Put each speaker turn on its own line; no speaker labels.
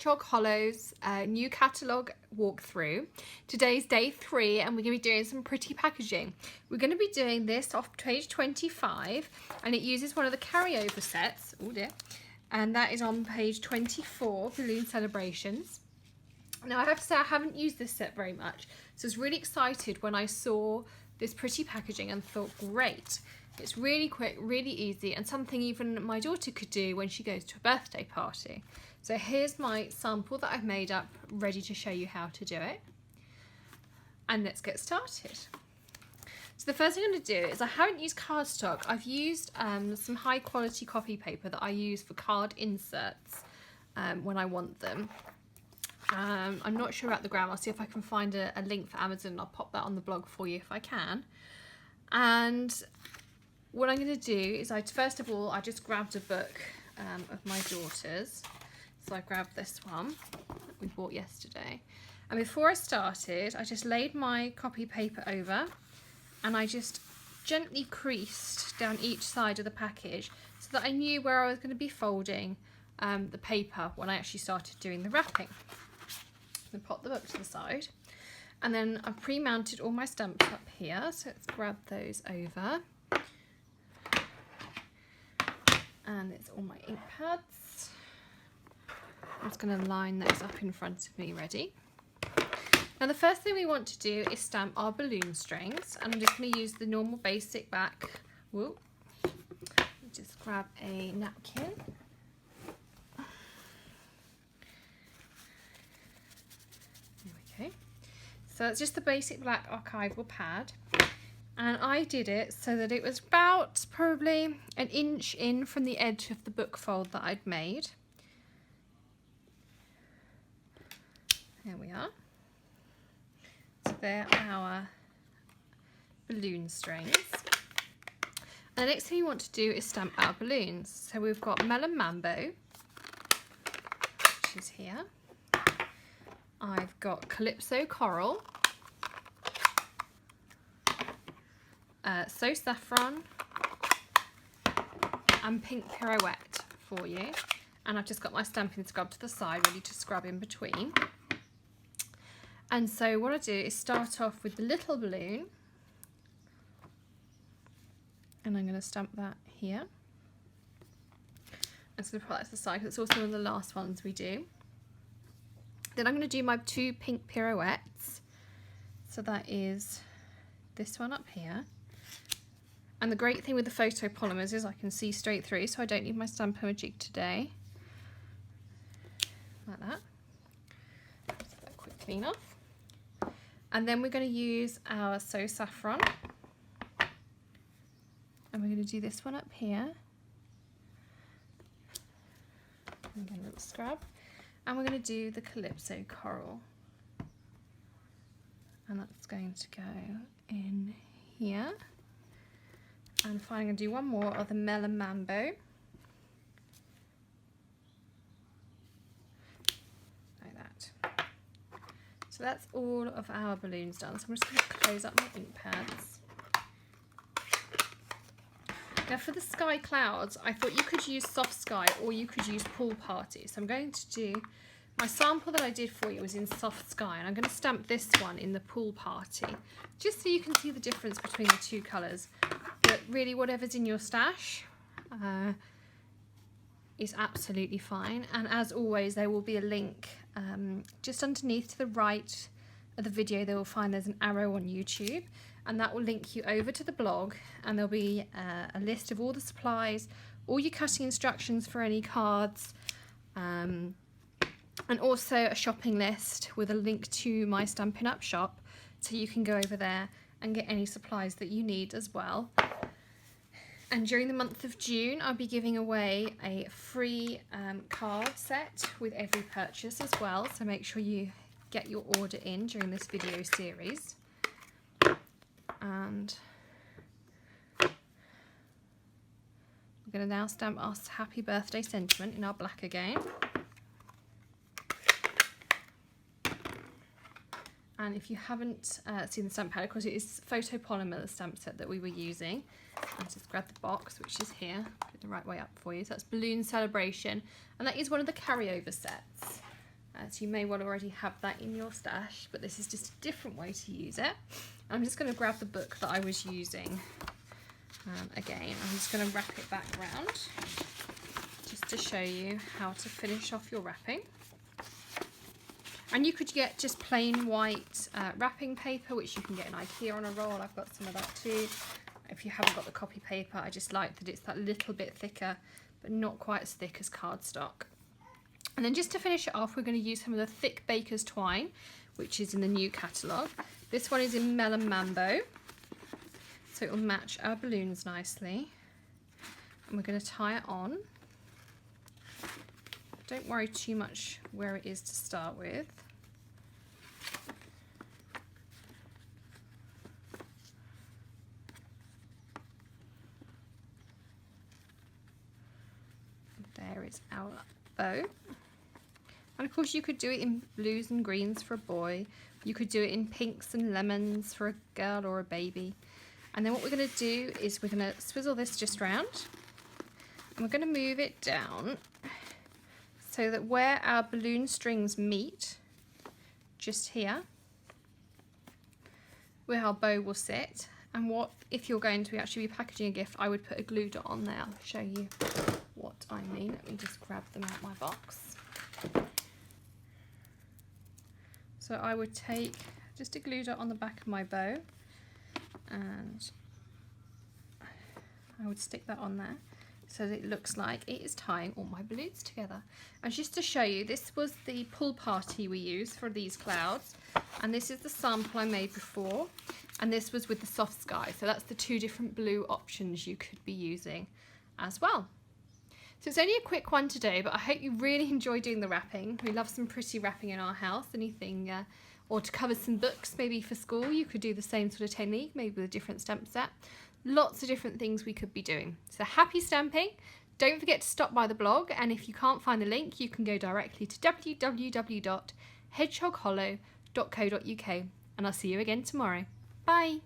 Hedgehog Hollow's new catalogue walkthrough. Today's day 3 and we're going to be doing some pretty packaging. We're going to be doing this off page 25 and it uses one of the carryover sets, oh dear, and that is on page 24, Balloon Celebrations. Now I have to say I haven't used this set very much, so I was really excited when I saw this pretty packaging and thought, great. It's really quick, really easy, and something even my daughter could do when she goes to a birthday party. So here's my sample that I've made up, ready to show you how to do it. And let's get started. So the first thing I'm going to do is I haven't used cardstock. I've used some high quality copy paper that I use for card inserts when I want them. I'm not sure about the gram. I'll see if I can find a link for Amazon. I'll pop that on the blog for you if I can. And what I'm going to do is first of all, I just grabbed a book of my daughter's. So I grabbed this one that we bought yesterday. And before I started, I just laid my copy paper over and I just gently creased down each side of the package so that I knew where I was going to be folding the paper when I actually started doing the wrapping. I'm going to pop the book to the side. And then I've pre-mounted all my stamps up here. So let's grab those over. And it's all my ink pads. I'm just going to line those up in front of me ready. Now the first thing we want to do is stamp our balloon strings, and I'm just going to use the normal basic back. Whoop. Just grab a napkin. There we go. So it's just the basic black archival pad. And I did it so that it was about probably an inch in from the edge of the book fold that I'd made. There we are. So there are our balloon strings. And the next thing we want to do is stamp our balloons. So we've got Melon Mambo, which is here. I've got Calypso Coral. So Saffron and Pink Pirouette for you, and I've just got my stamping scrub to the side ready to scrub in between. And so what I do is start off with the little balloon, and I'm going to stamp that here. I'm just going to put that to the side because it's also one of the last ones we do. Then I'm going to do my 2 pink pirouettes, so that is this one up here. And the great thing with the photopolymers is I can see straight through, so I don't need my Stampin' jig today. Like that. Just get that quick clean off. And then we're going to use our So Saffron. And we're going to do this one up here. And get a little scrub. And we're going to do the Calypso Coral. And that's going to go in here. And finally I'm going to do one more of the Melon Mambo. Like that. So that's all of our balloons done. So I'm just going to close up my ink pads. Now for the sky clouds, I thought you could use soft sky or you could use pool party. So I'm going to do, my sample that I did for you was in soft sky, and I'm going to stamp this one in the pool party, just so you can see the difference between the two colours. But really whatever's in your stash is absolutely fine. And as always, there will be a link just underneath to the right of the video. They will find there's an arrow on YouTube, and that will link you over to the blog, and there'll be a list of all the supplies, all your cutting instructions for any cards, and also a shopping list with a link to my Stampin' Up shop, so you can go over there and get any supplies that you need as well. And during the month of June, I'll be giving away a free card set with every purchase as well, so make sure you get your order in during this video series. And we're going to now stamp our happy birthday sentiment in our black again. And if you haven't seen the stamp pad, of course it is photopolymer, the stamp set that we were using. I'll just grab the box, which is here, get the right way up for you. So that's Balloon Celebration, and that is one of the carryover sets. So you may well already have that in your stash, but this is just a different way to use it. I'm just going to grab the book that I was using again. I'm just going to wrap it back around just to show you how to finish off your wrapping. And you could get just plain white wrapping paper, which you can get in IKEA on a roll. I've got some of that too. If you haven't got the copy paper, I just like that it's that little bit thicker, but not quite as thick as cardstock. And then just to finish it off, we're going to use some of the thick baker's twine, which is in the new catalogue. This one is in Melon Mambo, so it will match our balloons nicely. And we're going to tie it on. Don't worry too much where it is to start with. There is our bow. And of course you could do it in blues and greens for a boy. You could do it in pinks and lemons for a girl or a baby. And then what we're going to do is we're going to swizzle this just round. And we're going to move it down so that where our balloon strings meet, just here, where our bow will sit. And what, if you're going to actually be packaging a gift, I would put a glue dot on there. I'll show you what I mean. Let me just grab them out my box. So I would take just a glue dot on the back of my bow and I would stick that on there so that it looks like it is tying all my balloons together. And just to show you, this was the pull party we used for these clouds, and this is the sample I made before, and this was with the soft sky. So that's the two different blue options you could be using as well. So it's only a quick one today, but I hope you really enjoy doing the wrapping. We love some pretty wrapping in our house. Anything, or to cover some books, maybe for school, you could do the same sort of technique, maybe with a different stamp set. Lots of different things we could be doing. So happy stamping. Don't forget to stop by the blog, and if you can't find the link, you can go directly to www.hedgehoghollow.co.uk, and I'll see you again tomorrow. Bye.